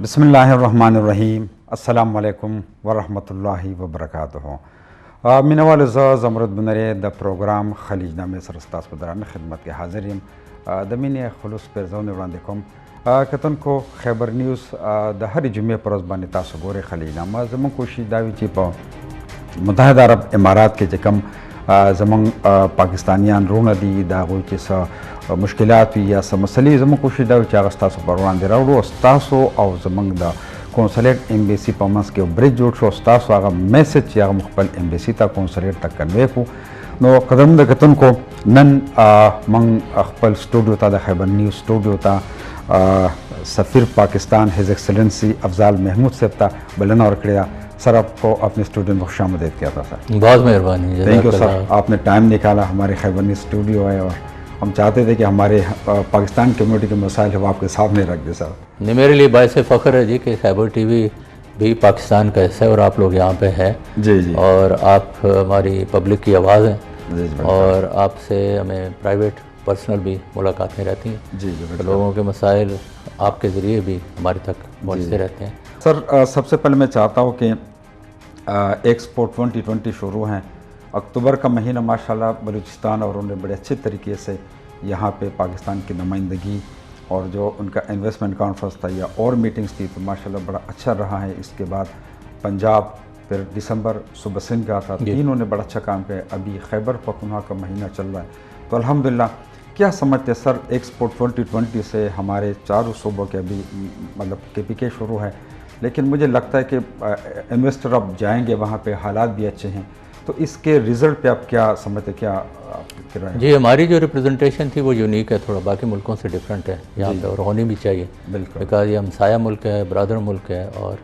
بسم اللہ الرحمن الرحیم. السلام علیکم ورحمۃ اللہ وبرکاتہ. مینوال زمرد بنرے د پروگرام خلیج نامه سره ستاسو په درانه خدمت کې حاضر یم. د مینې خلوص پیرزونه وړاندې کوم. کتونکو خیبر نیوز د هرې جمعې پر ورځ باندې تاسو ګورئ خلیج نامه. زموږ کوشش دا وي چې په متحده عرب امارات کې چې کوم زموږ پاکستانیان رونه دي د هغوی چې څه مشکلات وي یا څه مسلې زموږ کوشش دا وي چې هغه ستاسو پر وړاندې راوړو او ستاسو او زموږ د کونسلیټ ایمبیسي په منځ کې یو برج جوړ شو. ستاسو هغه میسج چې هغه خپل ایمبیسي ته کونسلیټ ته کنوی کړو. نو قدرمنو کتونکو نن موږ خپل سټوډیو ته د خیبر نیوز سټوډیو ته سفیر پاکستان ہز ایکسلنسی افضال محمود صاحب ته بلنه ورکړې ده. سر آپ کو اپنے اسٹوڈیو میں خوش آمدید کیا تھا سر. بہت مہربانی. تھینک یو سر, آپ نے ٹائم نکالا. ہمارے خیبر نیوز اسٹوڈیو ہے اور ہم چاہتے تھے کہ ہمارے پاکستان کمیونٹی کے مسائل وہ آپ کے سامنے رکھ دیں سر. نہیں, میرے لیے باعث فخر ہے جی کہ خیبر ٹی وی بھی پاکستان کا حصہ ہے اور آپ لوگ یہاں پہ ہیں. جی جی. اور آپ ہماری پبلک کی آواز ہیں. جی جی. اور آپ سے ہمیں پرائیویٹ پرسنل بھی ملاقاتیں رہتی ہیں. جی جی. لوگوں کے مسائل آپ کے ذریعے بھی ہمارے تک پہنچتے رہتے ہیں. سر سب سے پہلے میں چاہتا ہوں کہ ایکسپو 2020 شروع ہیں. اکتوبر کا مہینہ ماشاءاللہ بلوچستان اور انہوں نے بڑے اچھے طریقے سے یہاں پہ پاکستان کی نمائندگی اور جو ان کا انویسٹمنٹ کانفرنس تھا یا اور میٹنگز تھی تو ماشاءاللہ بڑا اچھا رہا ہے. اس کے بعد پنجاب, پھر دسمبر صوبہ سندھ کا تھا. تینوں نے بڑا اچھا کام کیا. ابھی خیبر پختونخوا کا مہینہ چل رہا ہے تو الحمدللہ. کیا سمجھتے سر ایکسپو 2020 سے ہمارے چاروں صوبوں کے ابھی مطلب KPK شروع ہے لیکن مجھے لگتا ہے کہ انویسٹر اب جائیں گے وہاں پہ, حالات بھی اچھے ہیں تو اس کے رزلٹ پہ آپ کیا سمجھتے, کیا آپ کرائیں؟ جی, ہماری جو ریپرزنٹیشن تھی وہ یونیک ہے, تھوڑا باقی ملکوں سے ڈفرینٹ ہے یہاں پہ اور ہونی بھی چاہیے. بالکل. بیکاز یہ ہمسایہ ملک ہے, برادر ملک ہے اور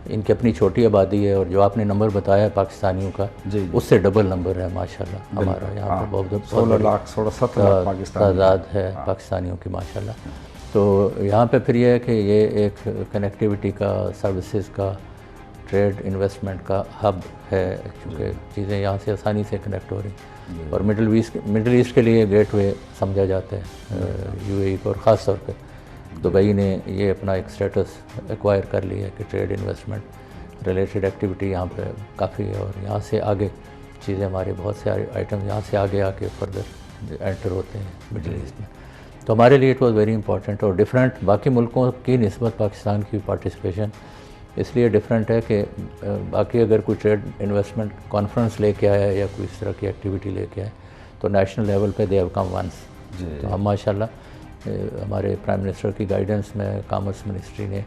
ان کی اپنی چھوٹی آبادی ہے اور جو آپ نے نمبر بتایا ہے پاکستانیوں کا اس سے ڈبل نمبر ہے ماشاءاللہ. ہمارا یہاں پہ بہت 16 لاکھ 17 لاکھ پاکستانی تعداد ہے پاکستانیوں کی ماشاءاللہ. تو یہاں پہ پھر یہ ہے کہ یہ ایک کنیکٹیوٹی کا, سروسز کا, ٹریڈ انویسٹمنٹ کا ہب ہے چونکہ چیزیں یہاں سے آسانی سے کنیکٹ ہو رہی ہیں. اور مڈل ایسٹ کے لیے گیٹ وے سمجھا جاتا ہے UAE کو, اور خاص طور پہ دبئی نے یہ اپنا ایک اسٹیٹس ایکوائر کر لیا ہے کہ ٹریڈ انویسٹمنٹ ریلیٹڈ ایکٹیویٹی یہاں پہ کافی ہے اور یہاں سے آگے چیزیں ہمارے بہت سے آئٹم یہاں سے آگے آ کے فردر انٹر ہوتے ہیں مڈل ایسٹ میں. تو ہمارے لیے اٹ واز ویری امپورٹنٹ اور ڈفرینٹ. باقی ملکوں کی نسبت پاکستان کی پارٹیسپیشن اس لیے ڈفرینٹ ہے کہ باقی اگر کوئی ٹریڈ انویسٹمنٹ کانفرنس لے کے آیا یا کوئی اس طرح کی ایکٹیویٹی لے کے آئے تو نیشنل لیول پہ دے ہیو کم ونس. تو ہم ماشاءاللہ ہمارے پرائم منسٹر کی گائیڈنس میں کامرس منسٹری نے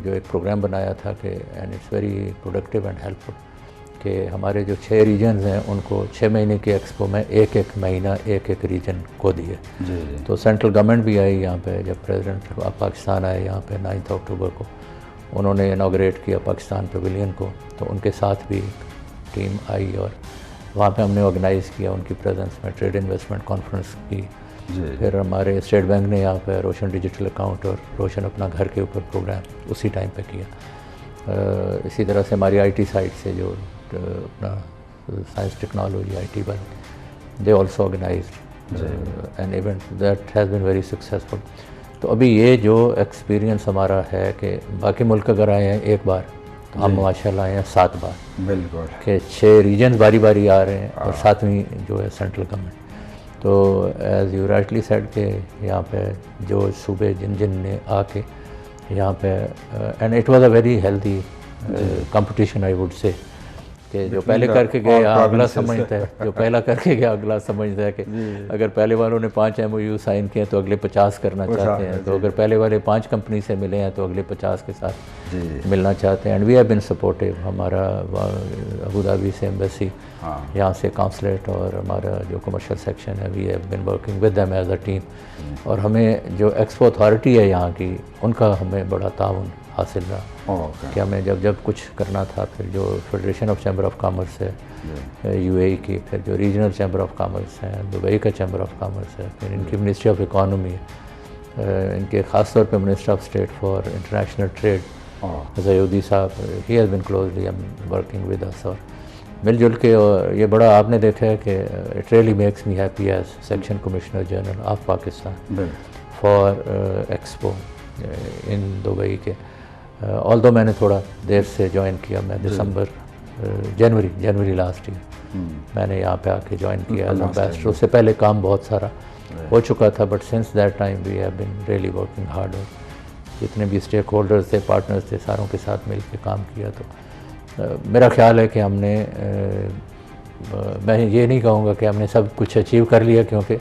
جو ایک پروگرام بنایا تھا کہ and it's very productive and helpful کہ ہمارے جو 6 ریجنز ہیں ان کو 6 مہینے کے ایکسپو میں ایک مہینہ ایک ریجن کو دیے. تو سینٹرل گورنمنٹ بھی آئی یہاں پہ. جب پریزیڈنٹ پاکستان آئے یہاں پہ 9 اکتوبر کو, انہوں نے انوگریٹ کیا پاکستان پیویلین کو, تو ان کے ساتھ بھی ایک ٹیم آئی اور وہاں پہ ہم نے آرگنائز کیا ان کی پریزنس میں ٹریڈ انویسٹمنٹ کانفرنس کی. پھر ہمارے اسٹیٹ بینک نے یہاں پہ روشن ڈیجیٹل اکاؤنٹ اور روشن اپنا گھر کے اوپر پروگرام اسی ٹائم پہ کیا. اسی طرح سے ہماری IT سائٹ سے جو اپنا سائنس ٹیکنالوجی IT بن دے also organised an event that has been very successful. تو ابھی یہ جو ایکسپیرینس ہمارا ہے کہ باقی ملک اگر آئے ہیں ایک بار تو ہم ماشاءاللہ آئے ہیں 7 بار. بالکل. کہ 6 ریجنز باری باری آ رہے ہیں اور 7ویں جو ہے سینٹرل گورنمنٹ. تو ایز یو رائٹلی سیڈ کہ یہاں پہ جو صوبے جن نے آ کے یہاں پہ and it was a very healthy competition I would say کہ جو پہلے کر کے گئے اگلا سمجھتا ہے, جو پہلا کر کے گیا اگلا سمجھتا ہے کہ اگر پہلے والوں نے 5 MOU سائن کیے تو اگلے 50 کرنا چاہتے ہیں. تو اگر پہلے والے 5 کمپنی سے ملے ہیں تو اگلے 50 کے ساتھ ملنا چاہتے ہیں. And we have been supportive. ہمارا ابوظہبی سے ایمبیسی, یہاں سے کانسلیٹ اور ہمارا جو کمرشل سیکشن ہے we have been working with them as a team. اور ہمیں جو ایکسپو اتھارٹی ہے یہاں کی ان کا ہمیں بڑا تعاون حاصل رہا کہ ہمیں جب کچھ کرنا تھا. پھر جو federation of chamber of commerce ہے UAE کی, پھر جو ریجنل چیمبر آف کامرس ہے, دبئی کا چیمبر آف کامرس ہے, پھر ان کی منسٹری آف اکانومی ہے, ان کے خاص طور پہ minister of state for international trade زیودی صاحب, he has been closely working with us. اور مل جل کے, اور یہ بڑا آپ نے دیکھا ہے کہ it really makes me happy as section commissioner general of Pakistan for expo in Dubai کے. آلدو میں نے تھوڑا دیر سے جوائن کیا, میں دسمبر جنوری لاسٹ ایئر میں نے یہاں پہ آ کے جوائن کیا ایز امبیسڈر. اس سے پہلے کام بہت سارا ہو چکا تھا, but since that time we have been really working hard. اور جتنے بھی اسٹیک ہولڈرز تھے, پارٹنرز تھے, ساروں کے ساتھ مل کے کام کیا. تو میرا خیال ہے کہ ہم نے, میں یہ نہیں کہوں گا کہ ہم نے سب کچھ اچیو کر لیا, کیونکہ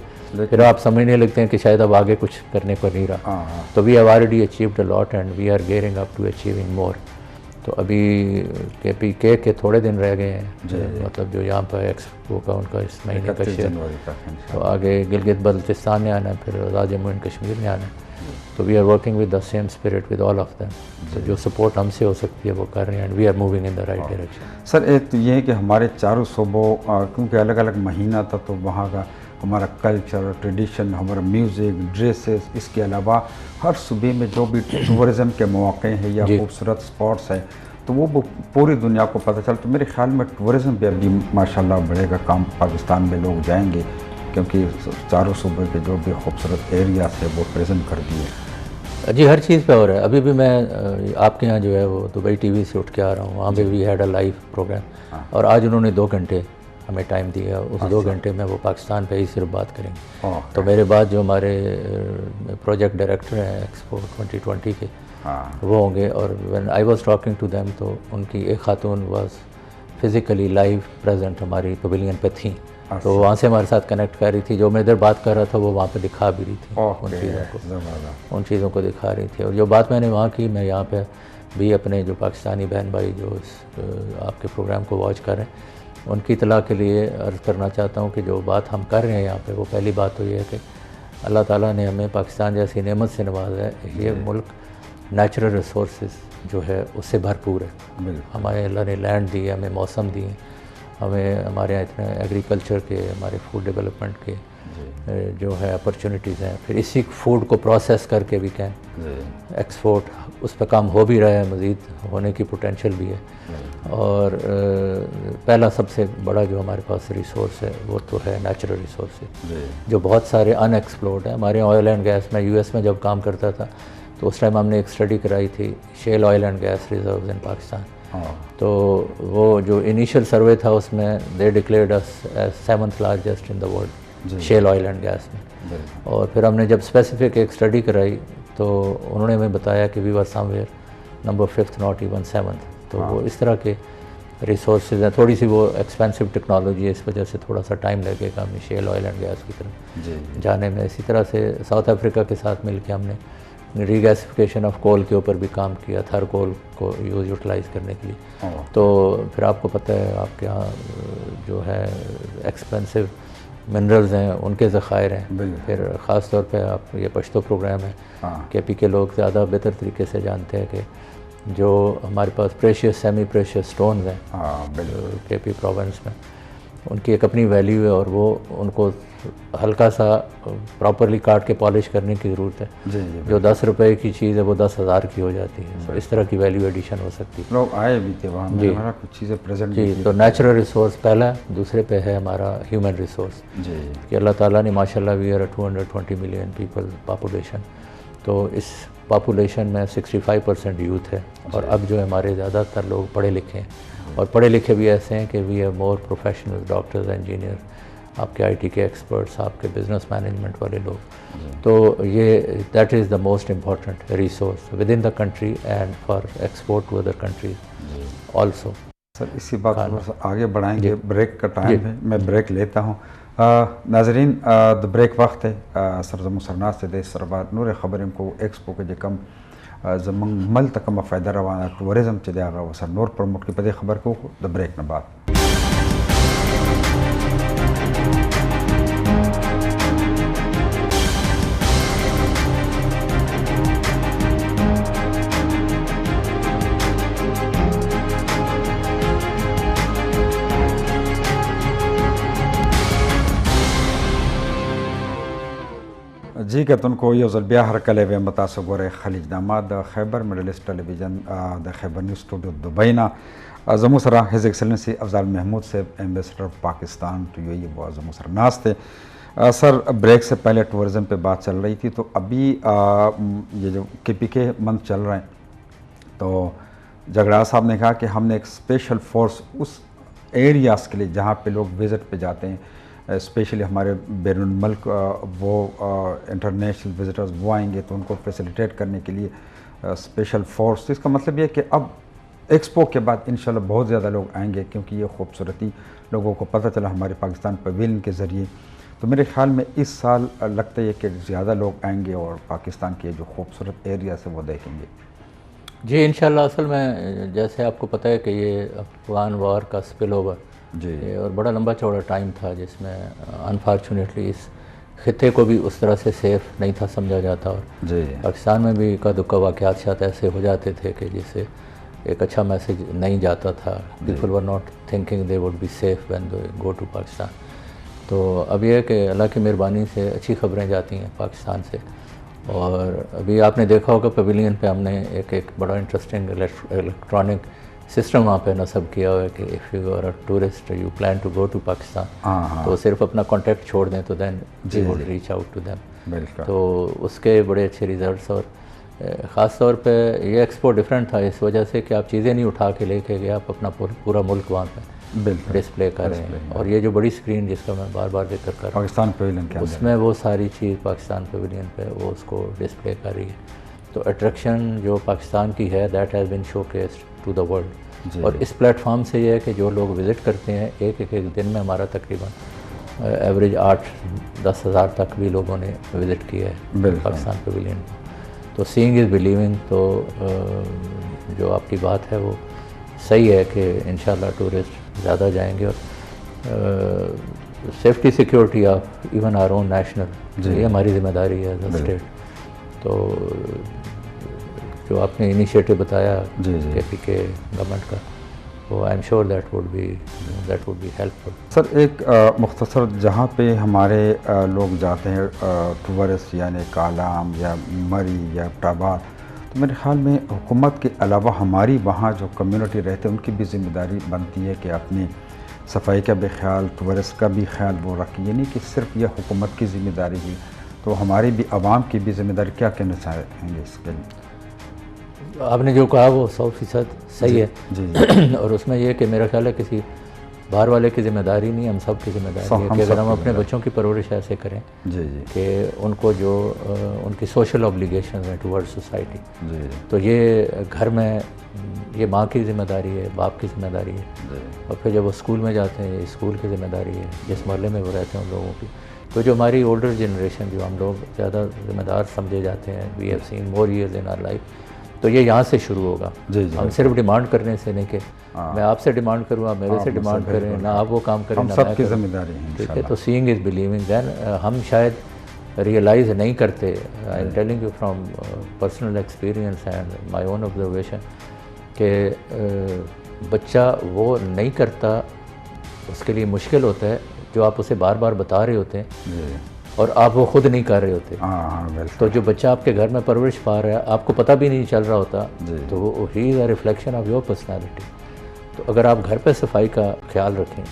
پھر آپ سمجھنے لگتے ہیں کہ شاید اب آگے کچھ کرنے کو نہیں رہا. تو we have already achieved a lot and we are gearing up to achieving more. تو ابھی KPK کے تھوڑے دن رہ گئے ہیں, مطلب جو یہاں پر ایکسپو کا ان کا اس مہینے کا شیئر, تو آگے گلگت بلتستان نے آنا ہے, پھر آزاد جموں اینڈ کشمیر نے آنا ہے. تو we are working with the same spirit with all of them. تو جو سپورٹ ہم سے ہو سکتی ہے وہ کر رہے ہیں, and we are moving in the right direction. Sir ایک تو یہ ہے کہ ہمارے چاروں صوبوں, کیونکہ الگ الگ مہینہ تھا, تو وہاں کا ہمارا کلچر, ٹریڈیشن, ہمارا میوزک, ڈریسز, اس کے علاوہ ہر صوبے میں جو بھی ٹورزم کے مواقع ہیں یا خوبصورت اسپاٹس ہیں, تو وہ پوری دنیا کو پتہ چل. تو میرے خیال میں ٹورزم بھی ابھی ماشاءاللہ بڑھے گا. کام پاکستان میں لوگ جائیں گے, کیونکہ چاروں صوبے کے جو بھی خوبصورت ایریاز ہیں وہ پریزنٹ کر دیے. جی, ہر چیز پہ ہو رہا ہے. ابھی بھی میں آپ کے یہاں جو ہے وہ دبئی TV سے اٹھ کے آ رہا ہوں, وہاں پہ بھی ہیڈ اے لائیو پروگرام, اور آج انہوں نے 2 گھنٹے ہمیں ٹائم دیا. اس 2 گھنٹے میں وہ پاکستان پہ ہی صرف بات کریں گے. تو میرے بعد جو ہمارے پروجیکٹ ڈائریکٹر ہیں ایکسپو 2020 کے, وہ ہوں گے. اور when I was talking to them, تو ان کی ایک خاتون واز فزیکلی لائیو پریزنٹ ہماری پویلین پہ تھیں, تو وہاں سے ہمارے ساتھ کنیکٹ کر رہی تھی. جو میں ادھر بات کر رہا تھا وہ وہاں پہ دکھا بھی رہی تھی ان چیزوں کو دکھا رہی تھی. اور جو بات میں نے وہاں کی, میں یہاں پہ بھی اپنے جو پاکستانی بہن بھائی جو آپ کے پروگرام کو واچ کر رہے ہیں, ان کی اطلاع کے لیے عرض کرنا چاہتا ہوں کہ جو بات ہم کر رہے ہیں یہاں پہ, وہ پہلی بات تو یہ ہے کہ اللہ تعالیٰ نے ہمیں پاکستان جیسی نعمت سے نوازا ہے. یہ ملک نیچرل ریسورسز جو ہے اس سے بھرپور ہے. ہمارے اللہ نے لینڈ دی ہے, ہمیں موسم دی ہیں, ہمیں ہمارے یہاں اتنے ایگریکلچر کے, ہمارے فوڈ ڈیولپمنٹ کے جو ہے اپرچونیٹیز ہیں. پھر اسی فوڈ کو پروسیس کر کے بھی کہیں ایکسپورٹ, اس پہ کام ہو بھی رہا ہے, مزید ہونے کی پوٹینشیل بھی ہے. اور پہلا سب سے بڑا جو ہمارے پاس ریسورس ہے وہ تو ہے نیچرل ریسورسز, جو بہت سارے ان ایکسپلورڈ ہیں. ہمارے آئل اینڈ گیس, میں US میں جب کام کرتا تھا تو اس ٹائم ہم نے ایک اسٹڈی کرائی تھی, shale oil and gas reserves in Pakistan. تو وہ جو انیشیل سروے تھا اس میں they declared us as 7th largest in the world shale oil and gas میں. اور پھر ہم نے جب اسپیسیفک ایک اسٹڈی کرائی تو انہوں نے ہمیں بتایا کہ we were somewhere number 5th, not even 7th. تو وہ اس طرح کے ریسورسز ہیں. تھوڑی سی وہ ایکسپینسو ٹیکنالوجی ہے, اس وجہ سے تھوڑا سا ٹائم لگے گا ہمیں شیل آئل اینڈ گیس کی طرف جانے میں. اسی طرح سے ساؤتھ افریقہ کے ساتھ مل کے ہم نے ری گیسیفیکیشن آف کول کے اوپر بھی کام کیا, تھر کول کو یوٹیلائز کرنے کے لیے. تو پھر آپ کو پتہ ہے آپ کے یہاں جو ہے ایکسپینسو منرلز ہیں, ان کے ذخائر ہیں. پھر خاص طور پہ آپ یہ پشتو پروگرام ہے, KPK لوگ زیادہ بہتر طریقے سے جانتے ہیں کہ جو ہمارے پاس پریشیس, سیمی پریشیس سٹونز ہیں KP پروونس میں, ان کی ایک اپنی ویلیو ہے, اور وہ ان کو ہلکا سا پراپرلی کاٹ کے پالش کرنے کی ضرورت ہے. جو 10 روپے کی چیز ہے وہ 10,000 کی ہو جاتی ہے. اس طرح کی ویلیو ایڈیشن ہو سکتی ہے. لوگ آئے بھی تھے وہاں, کچھ چیزیں پریزنٹ. جی, تو نیچرل ریسورس پہلا, دوسرے پہ ہے ہمارا ہیومن ریسورس. کہ اللہ تعالیٰ نے ماشاءاللہ we are 220 million people population. تو اس پاپولیشن میں 65% یوتھ ہے, اور اب جو ہمارے زیادہ تر لوگ پڑھے لکھے ہیں, اور پڑھے لکھے بھی ایسے ہیں کہ we have more professional, doctors, engineer, آپ کے IT کے ایکسپرٹس, آپ کے بزنس مینجمنٹ والے لوگ. تو یہ that is the most important resource within the country and for export to other countries also. Sir اسی بات کو آگے بڑھائیں گے, بریک کا ٹائم ہے, میں بریک لیتا ہوں. ناظرین, دا بریک وقت ہے. سرزمو سرناس دے سربار نور خبرم کو ایکسپو کے جکم زمن مل تکم فائدہ روانہ ٹورزم چدے آگا وہ سر نور پرموٹ کی پدے خبر کو دا بریک نہ بعد. جی کہ تن کو یوزل بیا ہر کلے وے متاثر گورے خلیج نامہ دا خیبر مڈل ایسٹ ٹیلی ویژن دا خیبر نیوز اسٹوڈیو دبئی نا زمو سرا ہز ایکسلنسی افضل محمود صاحب ایمبیسڈر آف پاکستان تو یہ وہ زمو سر ناس تھے. سر بریک سے پہلے ٹورزم پہ بات چل رہی تھی، تو ابھی یہ جو KPK منتھ چل رہے ہیں، تو جگڑا صاحب نے کہا کہ ہم نے ایک اسپیشل فورس اس ایریاز کے لیے جہاں پہ لوگ وزٹ پہ جاتے ہیں، اسپیشلی ہمارے بیرون ملک وہ انٹرنیشنل وزٹرز وہ آئیں گے، تو ان کو فیسیلیٹیٹ کرنے کے لیے اسپیشل فورس. اس کا مطلب یہ ہے کہ اب ایکسپو کے بعد انشاءاللہ بہت زیادہ لوگ آئیں گے، کیونکہ یہ خوبصورتی لوگوں کو پتہ چلا ہمارے پاکستان پویلین کے ذریعے. تو میرے خیال میں اس سال لگتا ہے کہ زیادہ لوگ آئیں گے اور پاکستان کے جو خوبصورت ایریاز ہیں وہ دیکھیں گے. جی انشاءاللہ. اصل میں جیسے آپ کو پتہ ہے کہ یہ افغان وار کا سپل اوور جی اور بڑا لمبا چوڑا ٹائم تھا، جس میں انفارچونیٹلی اس خطے کو بھی اس طرح سے سیف نہیں تھا سمجھا جاتا، اور جی پاکستان میں بھی اکا دکا واقعات شاید ایسے ہو جاتے تھے کہ جس سے ایک اچھا میسج نہیں جاتا تھا. People were not thinking they would be safe when they go to Pakistan. تو اب یہ ہے کہ اللہ کی مہربانی سے اچھی خبریں جاتی ہیں پاکستان سے. اور ابھی آپ نے دیکھا ہوگا پویلین پہ ہم نے ایک بڑا انٹرسٹنگ الیکٹرانک سسٹم وہاں پہ نصب کیا ہوا ہے کہ if you are a tourist you plan to go to Pakistan, تو صرف اپنا کانٹیکٹ چھوڑ دیں تو then we would reach out to them. بالکل. تو اس کے بڑے اچھے ریزلٹس، اور خاص طور پہ یہ ایکسپو ڈفرینٹ تھا اس وجہ سے کہ آپ چیزیں نہیں اٹھا کے لے کے گئے، آپ اپنا پورا ملک وہاں پہ بالکل ڈسپلے کر رہے ہیں. اور یہ جو بڑی اسکرین جس کا میں بار بار ذکر کر رہا ہوں پاکستان پویلین کے اس میں وہ ساری چیز پاکستان پویلین پہ وہ اس کو ڈسپلے کر رہی ہے. تو اٹریکشن جو پاکستان کی ہے that has been showcased to the world. اور اس پلیٹ فارم سے یہ ہے کہ جو لوگ وزٹ کرتے ہیں ایک دن میں ہمارا تقریباً ایوریج 8-10 ہزار تک بھی لوگوں نے وزٹ کیا ہے پاکستان پویلین. تو سینگ از بلیونگ. تو جو آپ کی بات ہے وہ صحیح ہے کہ انشاءاللہ ٹورسٹ زیادہ جائیں گے. اور safety security of even our own national, یہ ہماری ذمہ داری ہے ایز اے اسٹیٹ. تو جو آپ نے انیشیٹو بتایا KPK گورنمنٹ کا، وہ I am sure that would be helpful. Sir ایک مختصر جہاں پہ ہمارے لوگ جاتے ہیں ٹورسٹ، یعنی کالام یا مری یا ٹابات، تو میرے خیال میں حکومت کے علاوہ ہماری وہاں جو کمیونٹی رہتے ہیں ان کی بھی ذمہ داری بنتی ہے کہ اپنی صفائی کا بھی خیال، ٹورسٹ کا بھی خیال وہ رکھیں. یہ نہیں کہ صرف یہ حکومت کی ذمہ داری ہے، تو ہماری بھی عوام کی بھی ذمہ داری. کیا کہنا چاہیں گے اس کے لیے؟ آپ نے جو کہا وہ 100% صحیح ہے. جی اور اس میں یہ کہ میرا خیال ہے کسی باہر والے کی ذمہ داری نہیں، ہم سب کی ذمہ داری ہے کہ اگر ہم اپنے بچوں کی پرورش ایسے کریں کہ ان کو جو ان کی سوشل اوبلیگیشنز ہیں ٹورڈ سوسائٹی، تو یہ گھر میں یہ ماں کی ذمہ داری ہے، باپ کی ذمہ داری ہے. اور پھر جب وہ اسکول میں جاتے ہیں اسکول کی ذمہ داری ہے، جس محلے میں وہ رہتے ہیں ان لوگوں کی. تو جو ہماری اولڈر جنریشن جو ہم لوگ زیادہ ذمہ دار سمجھے جاتے ہیں، we have seen more years in our life, تو یہ یہاں سے شروع ہوگا. ہم صرف ڈیمانڈ کرنے سے نہیں کہ میں آپ سے ڈیمانڈ کروں، آپ میرے سے ڈیمانڈ کریں، نہ آپ وہ کام کریں نہ سب کی ذمہ داری ہے. ٹھیک ہے. تو سینگ از بلیونگ. دین ہم شاید ریئلائز نہیں کرتے. I am telling you from personal experience and my own observation کہ بچہ وہ نہیں کرتا، اس کے لیے مشکل ہوتا ہے جو آپ اسے بار بار بتا رہے ہوتے ہیں اور آپ وہ خود نہیں کر رہے ہوتے. تو جو بچہ آپ کے گھر میں پرورش پا رہا ہے آپ کو پتہ بھی نہیں چل رہا ہوتا، تو وہ he is a reflection of your personality. تو اگر آپ گھر پہ صفائی کا خیال رکھیں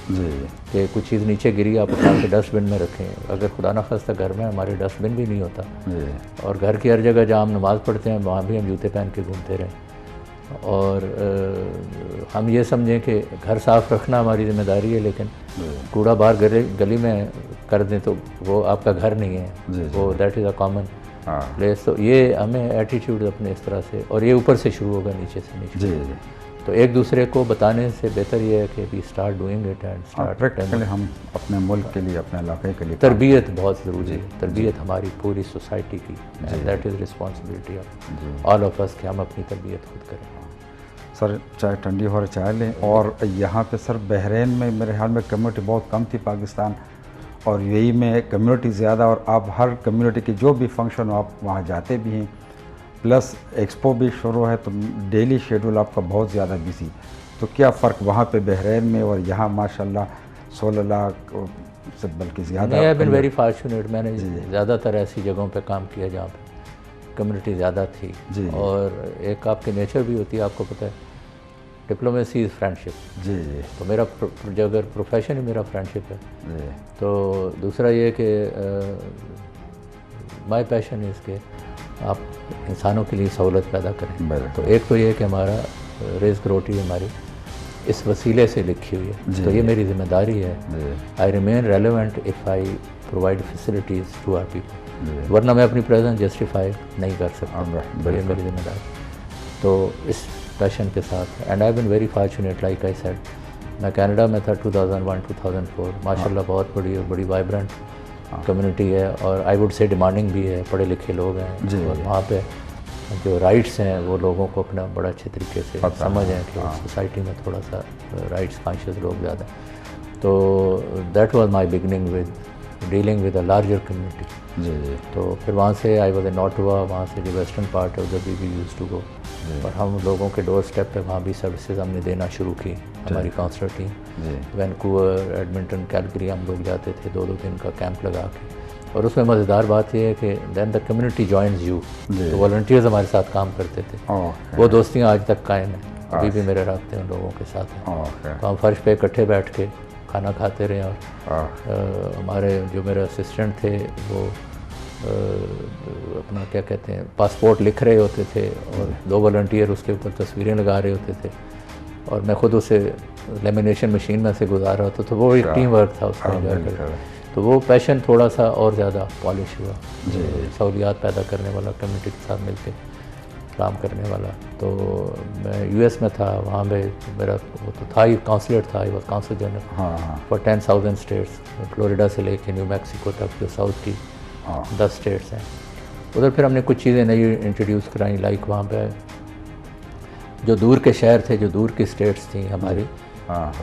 کہ کچھ چیز نیچے گری آپ اٹھا کے ڈسٹ بن میں رکھیں. اگر خدا نخواستہ گھر میں ہمارے ڈسٹ بن بھی نہیں ہوتا اور گھر کی ہر جگہ جہاں ہم نماز پڑھتے ہیں وہاں بھی ہم جوتے پہن کے گھومتے رہیں، اور ہم یہ سمجھیں کہ گھر صاف رکھنا ہماری ذمہ داری ہے، لیکن کوڑا باہر گلی میں کر دیں تو وہ آپ کا گھر نہیں ہے، وہ that is a common place. تو یہ ہمیں ایٹیٹیوڈ اپنے اس طرح سے، اور یہ اوپر سے شروع ہوگا نیچے سے نیچے. تو ایک دوسرے کو بتانے سے بہتر یہ ہے کہ we start doing it and start. ہم اپنے ملک کے لیے، اپنے علاقے کے لیے تربیت بہت ضروری ہے. تربیت ہماری پوری سوسائٹی کی، that is responsibility of all of us کہ ہم اپنی تربیت خود کریں. سر چائے ٹھنڈی ہو رہی چائے لیں. اور یہاں پہ سر بحرین میں میرے خیال میں کمیونٹی بہت کم تھی پاکستان، اور UAE میں کمیونٹی زیادہ، اور آپ ہر کمیونٹی کی جو بھی فنکشن ہو آپ وہاں جاتے بھی ہیں. پلس ایکسپو بھی شروع ہے تو ڈیلی شیڈول آپ کا بہت زیادہ بزی. تو کیا فرق وہاں پہ بحرین میں اور یہاں ماشاءاللہ 16 لاکھ سے بلکہ زیادہ؟ I have been very fortunate. میں نے زیادہ تر ایسی جگہوں پہ کام کیا جہاں پہ کمیونٹی زیادہ تھی. اور ایک آپ کی نیچر بھی ہوتی ہے، آپ کو پتہ ہے ڈپلومیسی از فرینڈشپ. جی جی تو میرا جو اگر پروفیشن ہی میرا فرینڈشپ ہے. جی تو دوسرا یہ کہ مائی پیشن از کہ آپ انسانوں کے لیے سہولت پیدا کریں. بالکل. تو ایک تو یہ کہ ہمارا رزق روٹی ہماری اس وسیلے سے لکھی ہوئی ہے. تو یہ میری ذمہ داری ہے. I remain relevant if I provide facilities to our people. ورنہ میں اپنی پریزنس جسٹیفائی نہیں کر سکتا. یہ میری ذمہ داری. تو اس پیشن کے ساتھ and I been very fortunate like I said. میں کینیڈا میں تھا 2001-2004. ماشاء اللہ بہت بڑی وائبرنٹ کمیونٹی ہے اور آئی وڈ سے ڈیمانڈنگ بھی ہے. پڑھے لکھے لوگ ہیں اور وہاں پہ جو رائٹس ہیں وہ لوگوں کو اپنا بڑا اچھے طریقے سے سمجھ ہیں کہ سوسائٹی میں تھوڑا سا رائٹس کانشیس لوگ زیادہ. تو that was my beginning with dealing with a larger community. جی جی. تو پھر وہاں سے آئی واز اے نوٹوا. وہاں سے جو ویسٹرن پارٹ ہے ادھر بھی یوز ٹو گو. اور ہم لوگوں کے ڈور اسٹیپ پہ وہاں بھی سروسز ہم نے دینا شروع کی. ہماری counsellor team Vancouver, Edmonton, Calgary ہم لوگ جاتے تھے 2 دن کا کیمپ لگا کے. اور اس میں مزیدار بات یہ ہے کہ دین دا کمیونٹی جوائنز یو. تو والنٹیئرز ہمارے ساتھ کام کرتے تھے. وہ دوستیاں آج تک قائم ہیں. ابھی بھی میرے رابطے ان لوگوں کے ساتھ ہیں. تو ہم فرش پہ اکٹھے بیٹھ کے کھانا کھاتے رہے. اور ہمارے جو میرے اسسٹنٹ تھے وہ اپنا کیا کہتے ہیں پاسپورٹ لکھ رہے ہوتے تھے اور 2 والنٹیئر اس کے اوپر تصویریں لگا رہے ہوتے تھے اور میں خود اسے لیمینیشن مشین میں سے گزار رہا تھا. تو وہ ایک ٹیم ورک تھا اس میں. تو وہ پیشن تھوڑا سا اور زیادہ پالش ہوا. سہولیات پیدا کرنے والا, کمیونٹی کے ساتھ مل کے کام کرنے والا. تو میں یو ایس میں تھا. وہاں پہ میرا وہ تو تھا ہی کاؤنسلر تھا. وہ consul general for 10,000 states. Florida سے لے کے نیو میکسیکو تک جو ساؤتھ کی 10 اسٹیٹس ہیں. ادھر پھر ہم نے کچھ چیزیں نئی انٹروڈیوس کرائیں. لائک وہاں پہ جو دور کے شہر تھے, جو دور کی اسٹیٹس تھیں ہماری,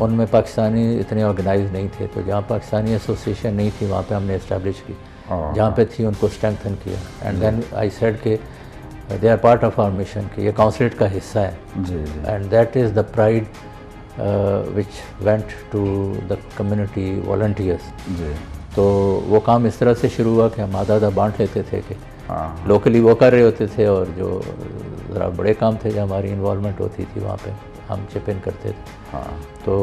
ان میں پاکستانی اتنے آرگنائز نہیں تھے. تو جہاں پاکستانی ایسوسیشن نہیں تھی وہاں پہ ہم نے اسٹیبلش کی. جہاں پہ تھی ان کو اسٹرینتھن کیا. اینڈ دین آئی سیڈ کہ they are part of our mission, کہ یہ کاؤنسلیٹ کا حصہ ہے. And that is the pride which went to the community volunteers. تو وہ کام اس طرح سے شروع ہوا کہ ہم آدھا بانٹ لیتے تھے کہ لوکلی وہ کر رہے ہوتے تھے اور جو ذرا بڑے کام تھے جو ہماری انوالومنٹ ہوتی تھی وہاں پہ ہم چپ ان کرتے تھے. تو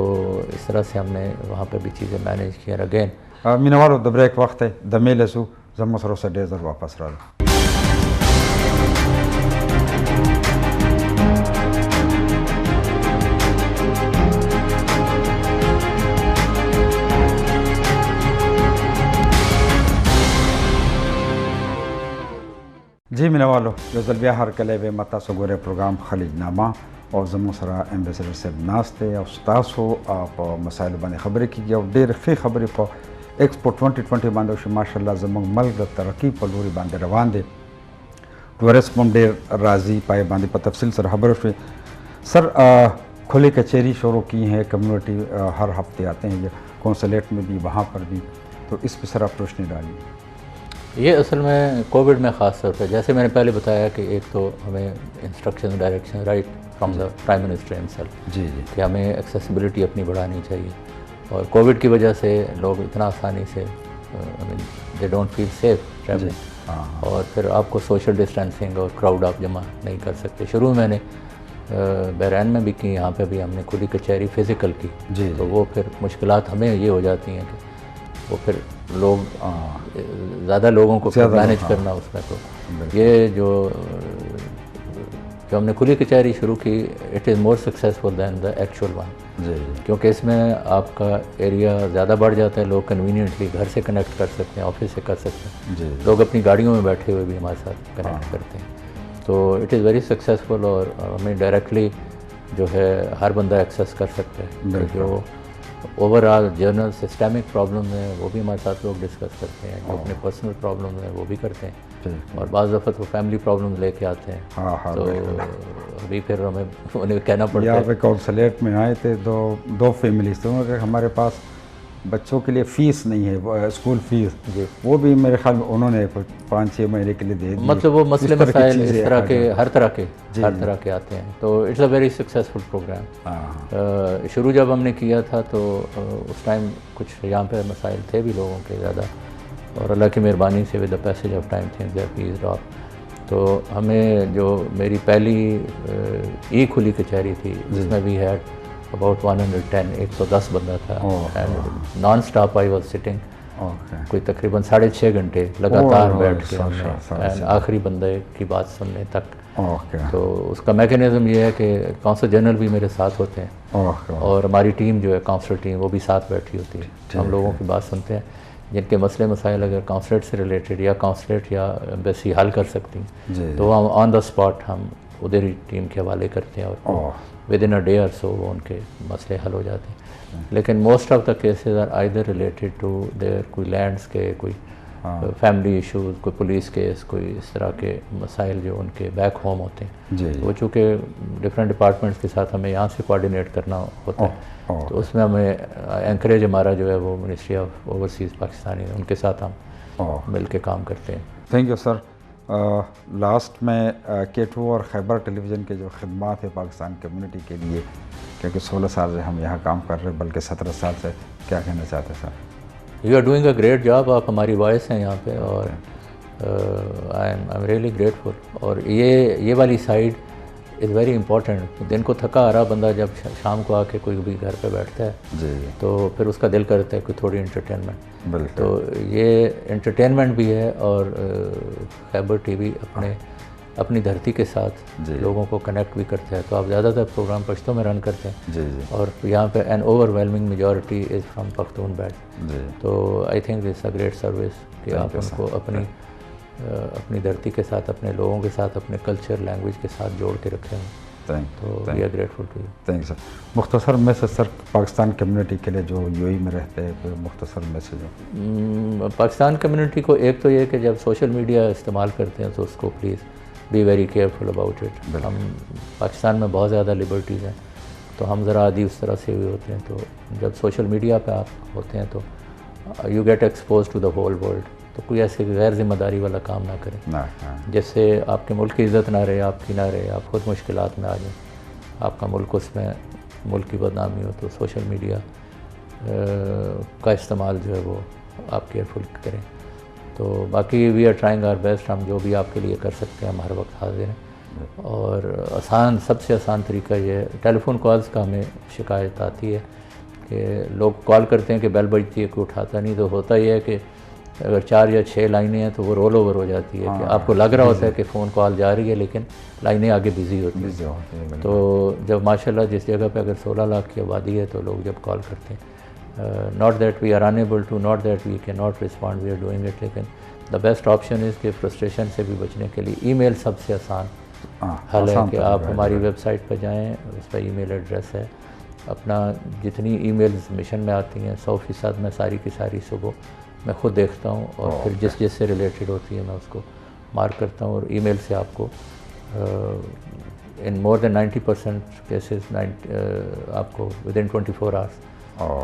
اس طرح سے ہم نے وہاں پہ بھی چیزیں مینیج کی. اور اگین مینوالو د بریک وخت دی د میلې سو زموږ سره اوسه ډېر زر واپس راغلو. جی مینوالو یو ځل بیا هرکلی ویم تاسو ګورئ پروګرام خلیج نامه او زموږ سره امبیسډر صاحب ناست دی او ستاسو په مسایلو باندې خبرې کېږي او ډېرې ښې خبرې په ایکسپو 2020 باندې وشي. ماشاءالله زموږ ملک د ترقي په لوري باندې روان دی. ټورسټ هم ډېر راځي پای باندې په تفصیل سره خبرې شوې. سر کھلی کچہری شروع کی ہیں, کمیونٹی ہر ہفتے آتے ہیں, یہ کونسلیٹ میں بھی وہاں پر بھی, تو اس پہ سر آپ روشنی ڈالیے. یہ اصل میں کووڈ میں خاص طور پہ جیسے میں نے پہلے بتایا کہ ایک تو ہمیں instruction direction right from the prime minister himself جی جی کہ ہمیں ایکسیسبلٹی اپنی بڑھانی چاہیے. اور کووڈ کی وجہ سے لوگ اتنا آسانی سے they don't feel safe travelling. اور پھر آپ کو سوشل ڈسٹینسنگ اور کراؤڈ آپ جمع نہیں کر سکتے. شروع میں نے بحرین میں بھی کی, یہاں پہ بھی ہم نے کھلی کچہری فزیکل کی. تو وہ پھر مشکلات ہمیں یہ ہو جاتی ہیں کہ وہ پھر لوگ زیادہ لوگوں کو مینیج کرنا اس میں. تو یہ جو ہم نے کھلی کچہری شروع کی, it is more successful than the actual one. کیونکہ اس میں آپ کا ایریا زیادہ بڑھ جاتا ہے. لوگ کنوینئنٹلی گھر سے کنیکٹ کر سکتے ہیں, آفس سے کر سکتے ہیں. لوگ اپنی گاڑیوں میں بیٹھے ہوئے بھی ہمارے ساتھ کنیکٹ کرتے ہیں. تو اٹ از ویری سکسیزفل. اور ہمیں ڈائریکٹلی جو ہے ہر بندہ ایکسیس کر سکتا ہے. جو over all general systemic problem ہے وہ بھی ہمارے ساتھ لوگ ڈسکس کرتے ہیں. جو اپنے پرسنل پرابلم ہے وہ بھی کرتے ہیں. اور بعض دفعہ تو فیملی پرابلم لے کے آتے ہیں. تو ابھی پھر ہمیں انہیں کہنا پڑتا ہے. یہاں پہ کونسلیٹ میں آئے تھے دو فیملیز تھے, ہمارے پاس بچوں کے لیے فیس نہیں ہے, اسکول فیس. جی وہ بھی میرے خیال میں انہوں نے 5-6 مہینے کے لیے دے دی. مطلب وہ مسئلے مسائل اس طرح کے ہر طرح کے آتے ہیں. تو it's a very successful programme. شروع جب ہم نے کیا تھا تو اس ٹائم کچھ یہاں پہ مسائل تھے بھی لوگوں کے زیادہ, اور اللہ کی مہربانی سے with the passage of time things have eased off. تو ہمیں جو میری پہلی ای کھلی کچہری تھی جس میں وی ہیڈ اباؤٹ 110 110 بندہ تھا and non stop I was sitting کوئی تقریباً 6.5 گھنٹے لگاتار بیٹھ کے ہم نے آخری بندے کی بات سننے تک. تو اس کا میکینزم یہ ہے کہ کونسل جنرل بھی میرے ساتھ ہوتے ہیں اور ہماری ٹیم جو ہے کونسلر ٹیم وہ بھی ساتھ بیٹھی ہوتی ہے. ہم لوگوں کی بات سنتے ہیں جن کے مسئلے مسائل اگر کونسلیٹ سے ریلیٹڈ یا کونسلیٹ یا ایمبیسی حل کر سکتی ہیں تو ہم آن دا اسپاٹ ہم ادھر ہی ٹیم کے حوالے کرتے ہیں اور ود ان اے ڈے اور سو وہ ان کے مسئلے حل ہو جاتے ہیں. لیکن most of the cases are either related to their کوئی لینڈس کے کوئی فیملی ایشوز کوئی پولیس کیس کوئی اس طرح کے مسائل جو ان کے بیک ہوم ہوتے ہیں. وہ چونکہ ڈفرینٹ ڈپارٹمنٹس کے ساتھ ہمیں یہاں سے کوآرڈینیٹ کرنا ہوتا ہے تو اس میں ہمیں انکریج ہمارا جو ہے وہ منسٹری آف اوورسیز پاکستانی ان کے ساتھ ہم مل کے کام کرتے ہیں. Thank you sir. لاسٹ میں K2 اور خیبر ٹیلی ویژن کے جو خدمات ہے پاکستان کمیونٹی کے لیے کیونکہ 16 سال سے ہم یہاں کام کر رہے ہیں بلکہ 17 سال سے کیا کہنا چاہتے ہیں sir? You are doing a great job. آپ ہماری وائس ہیں یہاں پہ اور آئی ایم ریئلی گریٹفل. اور یہ والی سائڈ از ویری امپورٹنٹ. دن کو تھکا آ رہا بندہ جب شام کو آ کے کوئی بھی گھر پہ بیٹھتا ہے تو پھر اس کا دل کرتا ہے کوئی تھوڑی انٹرٹینمنٹ. تو یہ انٹرٹینمنٹ بھی ہے اور خیبر ٹی وی اپنی دھرتی کے ساتھ لوگوں کو کنیکٹ بھی کرتا ہے. تو آپ زیادہ تر پروگرام پشتوں میں رن کرتے ہیں اور یہاں پہ an overwhelming majority is from Pakhtun belt. تو I think this a great service کہ آپ ان کو اپنی دھرتی کے ساتھ اپنے لوگوں کے ساتھ اپنے کلچر لینگویج کے ساتھ جوڑ کے رکھے ہیں. تو we are grateful to you. Thank you sir. مختصر میسج سر پاکستان کمیونٹی کے لیے جو UAE میں رہتے ہیں کوئی مختصر میسج ہو؟ پاکستان کمیونٹی کو ایک تو یہ کہ جب سوشل میڈیا استعمال کرتے ہیں تو اس کو please be very careful about it. ہم پاکستان میں بہت زیادہ لبرٹیز ہیں تو ہم ذرا عادی اس طرح سے ہوئے ہوتے ہیں. تو جب سوشل میڈیا پہ آپ ہوتے ہیں تو you get expose to the whole world. تو کوئی ایسے غیر ذمہ داری والا کام نہ کریں جس سے آپ کے ملک کی عزت نہ رہے آپ کی نہ رہے آپ خود مشکلات میں آ جائیں آپ کا ملک اس میں ملک کی بدنامی ہو. تو سوشل میڈیا کا استعمال جو ہے وہ آپ کیئرفل کریں. تو باقی we are trying our best. ہم جو بھی آپ کے لیے کر سکتے ہیں ہم ہر وقت حاضر ہیں. اور سب سے آسان طریقہ یہ ہے ٹیلی فون کالز کا ہمیں شکایت آتی ہے کہ لوگ کال کرتے ہیں کہ بیل بجتی ہے کوئی اٹھاتا نہیں. تو ہوتا یہ ہے کہ اگر 4 یا 6 لائنیں ہیں تو وہ رول اوور ہو جاتی ہے کہ آپ کو لگ رہا ہوتا ہے کہ فون کال جا رہی ہے لیکن لائنیں آگے بزی ہوتی ہیں. تو جب ماشاءاللہ جس جگہ پہ اگر 16 لاکھ کی آبادی ہے تو لوگ جب کال کرتے ہیں not that we are unable to not that we can not respond we are doing it. لیکن دا بیسٹ آپشن از کہ فرسٹریشن سے بھی بچنے کے لیے ای میل سب سے آسان حل ہے کہ آپ ہماری ویب سائٹ پہ جائیں. اس پہ ای میل ایڈریس ہے. اپنا جتنی ای میلز مشن میں آتی ہیں 100% میں ساری کی ساری صبح میں خود دیکھتا ہوں اور پھر جس سے ریلیٹڈ ہوتی ہے میں اس کو مارک کرتا ہوں. اور ای میل سے آپ کو ان مور دین 90% کیسز آپ کو ود ان 24 آورس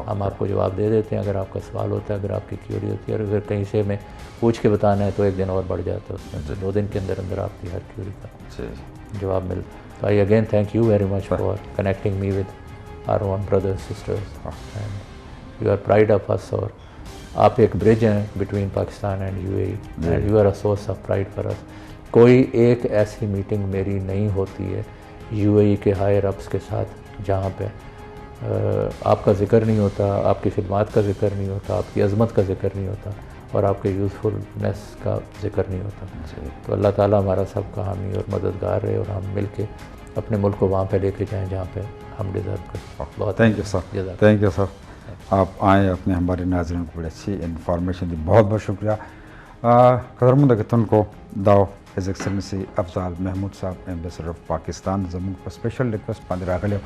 ہم آپ کو جواب دے دیتے ہیں. اگر آپ کا سوال ہوتا ہے اگر آپ کی کیوری ہوتی ہے اور اگر کہیں سے میں پوچھ کے بتانا ہے تو 1 دن اور بڑھ جاتا ہے. اس میں 2 دن کے اندر اندر آپ کی ہر کیوری کا جواب مل. تو I again thank you very much for connecting me with our own brothers sisters and you are pride of us. اور آپ ایک برج ہیں between Pakistan and UAE and you are a source of pride for us. کوئی ایک ایسی meeting میری نہیں ہوتی ہے UAE کے ہائر اپس کے ساتھ جہاں پہ آپ کا ذکر نہیں ہوتا آپ کی خدمات کا ذکر نہیں ہوتا آپ کی عظمت کا ذکر نہیں ہوتا اور آپ کے یوزفلنس کا ذکر نہیں ہوتا. تو اللہ تعالیٰ ہمارا سب کا حامی اور مددگار رہے اور ہم مل کے اپنے ملک کو وہاں پہ لے کے جائیں جہاں پہ ہم ڈیزرو کریں. بہت thank you sir. Thank you سر. آپ آئیں اپنے ہمارے ناظرین کو بڑی اچھی انفارمیشن دی. بہت بہت شکریہ. قدرمند اگتن کو داو ہز ایکسلنسی افضال محمود صاحب ایمبیسڈر آف پاکستان زمون کو سپیشل ریکویسٹ باندې راغلی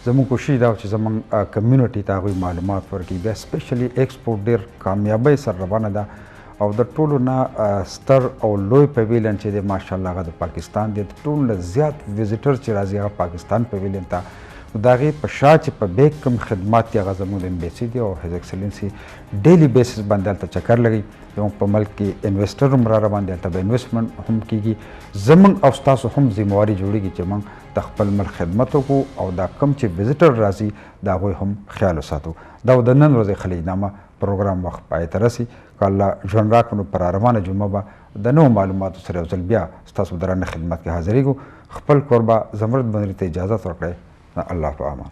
زمون کوشش دا چې زمون کمیونټي ته هغوی معلومات ورکړي. بیا سپیشلی ایکسپورټ ډېر کامیابۍ سره روانه ده او د ټولو نه ستر او لوی پویلین چې دی ماشاءالله هغه د پاکستان دی. د ټولو نه زیات وزیټر چې راځي هغه پاکستان پویلین ته د هغې په شا چې په بیک کوم خدمات دي هغه زموږ د امبیسي دي او هز ایکسلنسي ډیلی بیسس باندې هلته چکر لګوي. زموږ په ملک کې انویسټر هم را باندې هلته به انویسټمنټ هم کېږي. زموږ او ستاسو هم ذمواري جوړېږي چې موږ د خپل ملک خدمت وکړو او دا کوم چې وزیټر راځي د هغوی هم خیال وساتو. دا د نن ورځې خلیجنامه پروګرام وخت پای ته رسي. که الله ژوند راکړو نو پر روانه جمعه به د نوو معلوماتو سره یو ځل بیا ستاسو په درانه خدمت کې حاضرېږو. خپل کوربه زمرد بنري ته اجازت ورکړئ. الله په امان.